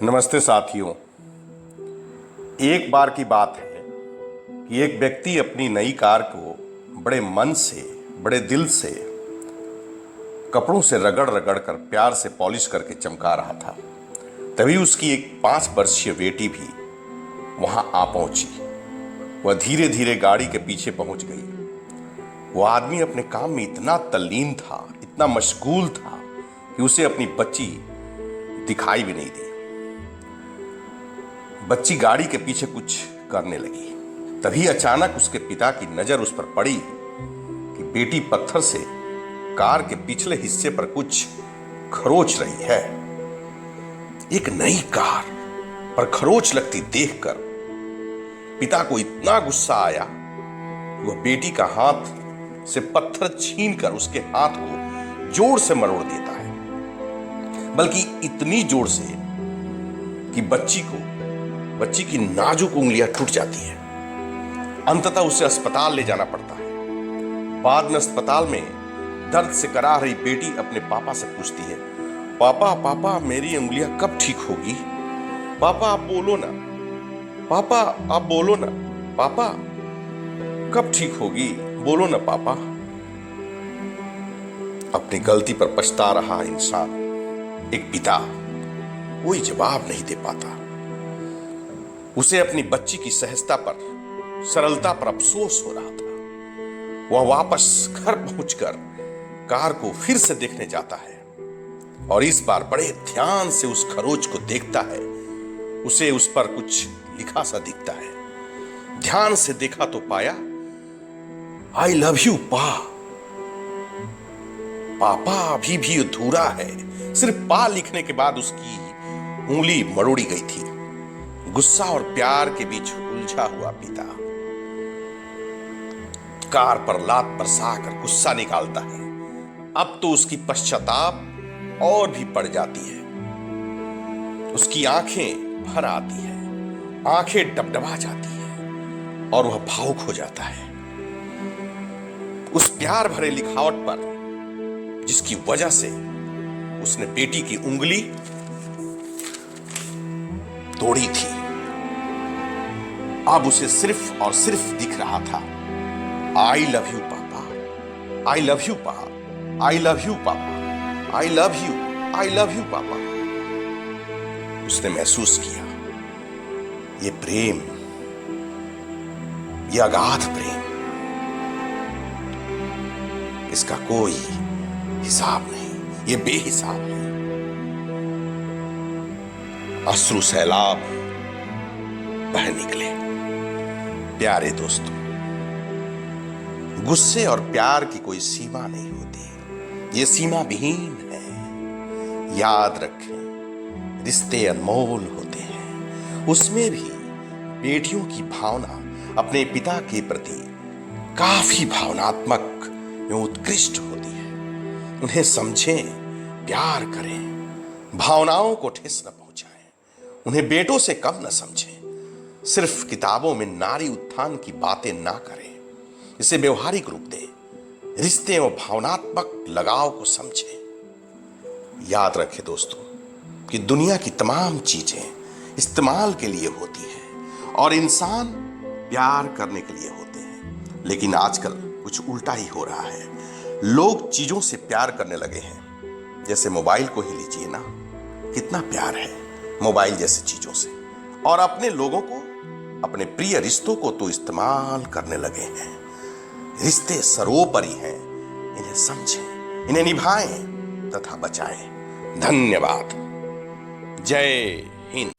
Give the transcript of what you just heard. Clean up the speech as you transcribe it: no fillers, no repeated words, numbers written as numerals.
नमस्ते साथियों। एक बार की बात है कि एक व्यक्ति अपनी नई कार को बड़े मन से, बड़े दिल से, कपड़ों से रगड़ रगड़ कर प्यार से पॉलिश करके चमका रहा था। तभी उसकी एक 5 वर्षीय बेटी भी वहां आ पहुंची। वह धीरे धीरे गाड़ी के पीछे पहुंच गई। वह आदमी अपने काम में इतना तल्लीन था, इतना मशगूल था कि उसे अपनी बच्ची दिखाई भी नहीं दी। बच्ची गाड़ी के पीछे कुछ करने लगी। तभी अचानक उसके पिता की नजर उस पर पड़ी कि बेटी पत्थर से कार के पिछले हिस्से पर कुछ खरोच रही है। एक नई कार पर खरोच लगती देखकर पिता को इतना गुस्सा आया कि वह बेटी का हाथ से पत्थर छीनकर उसके हाथ को जोर से मरोड़ देता है, बल्कि इतनी जोर से कि बच्ची की नाजुक उंगलियां टूट जाती है। अंततः उसे अस्पताल ले जाना पड़ता है। बाद में अस्पताल में दर्द से करा रही बेटी अपने पापा से पूछती है, पापा मेरी उंगलियां कब ठीक होगी? पापा आप बोलो ना, पापा आप बोलो ना, पापा कब ठीक होगी? बोलो ना पापा। अपनी गलती पर पछता रहा इंसान, एक पिता, कोई जवाब नहीं दे पाता। उसे अपनी बच्ची की सहजता पर, सरलता पर अफसोस हो रहा था। वह वापस घर पहुंचकर कार को फिर से देखने जाता है और इस बार बड़े ध्यान से उस खरोच को देखता है। उसे उस पर कुछ लिखा सा दिखता है। ध्यान से देखा तो पाया, आई लव यू पापा अभी भी अधूरा है। सिर्फ पा लिखने के बाद उसकी उंगली मरोड़ी गई थी। गुस्सा और प्यार के बीच उलझा हुआ पिता कार पर लात बरसाकर गुस्सा निकालता है। अब तो उसकी पश्चाताप और भी बढ़ जाती है। उसकी आंखें भर आती है, आंखें डबडबा जाती है और वह भावुक हो जाता है उस प्यार भरे लिखावट पर जिसकी वजह से उसने बेटी की उंगली तोड़ी थी। अब उसे सिर्फ और सिर्फ दिख रहा था, आई लव यू पापा, आई लव यू पापा, आई लव यू पापा, I love you, I love you पापा। उसने महसूस किया ये प्रेम, ये अगाध प्रेम, इसका कोई हिसाब नहीं, ये बेहिसाब है। अश्रु सैलाब बह निकले। प्यारे दोस्तों, गुस्से और प्यार की कोई सीमा नहीं होती, ये सीमा विहीन है। याद रखें, रिश्ते अनमोल होते हैं। उसमें भी बेटियों की भावना अपने पिता के प्रति काफी भावनात्मक एवं उत्कृष्ट होती है। उन्हें समझें, प्यार करें, भावनाओं को ठेस न पहुंचाएं, उन्हें बेटों से कम न समझें। सिर्फ किताबों में नारी उत्थान की बातें ना करें, इसे व्यवहारिक रूप दें। रिश्ते और भावनात्मक लगाव को समझें। याद रखें दोस्तों कि दुनिया की तमाम चीजें इस्तेमाल के लिए होती हैं और इंसान प्यार करने के लिए होते हैं। लेकिन आजकल कुछ उल्टा ही हो रहा है। लोग चीजों से प्यार करने लगे हैं। जैसे मोबाइल को ही लीजिए ना, कितना प्यार है मोबाइल जैसी चीजों से, और अपने लोगों को, अपने प्रिय रिश्तों को तो इस्तेमाल करने लगे हैं। रिश्ते सर्वोपरि हैं, इन्हें समझें, इन्हें निभाएं तथा बचाएं। धन्यवाद। जय हिंद।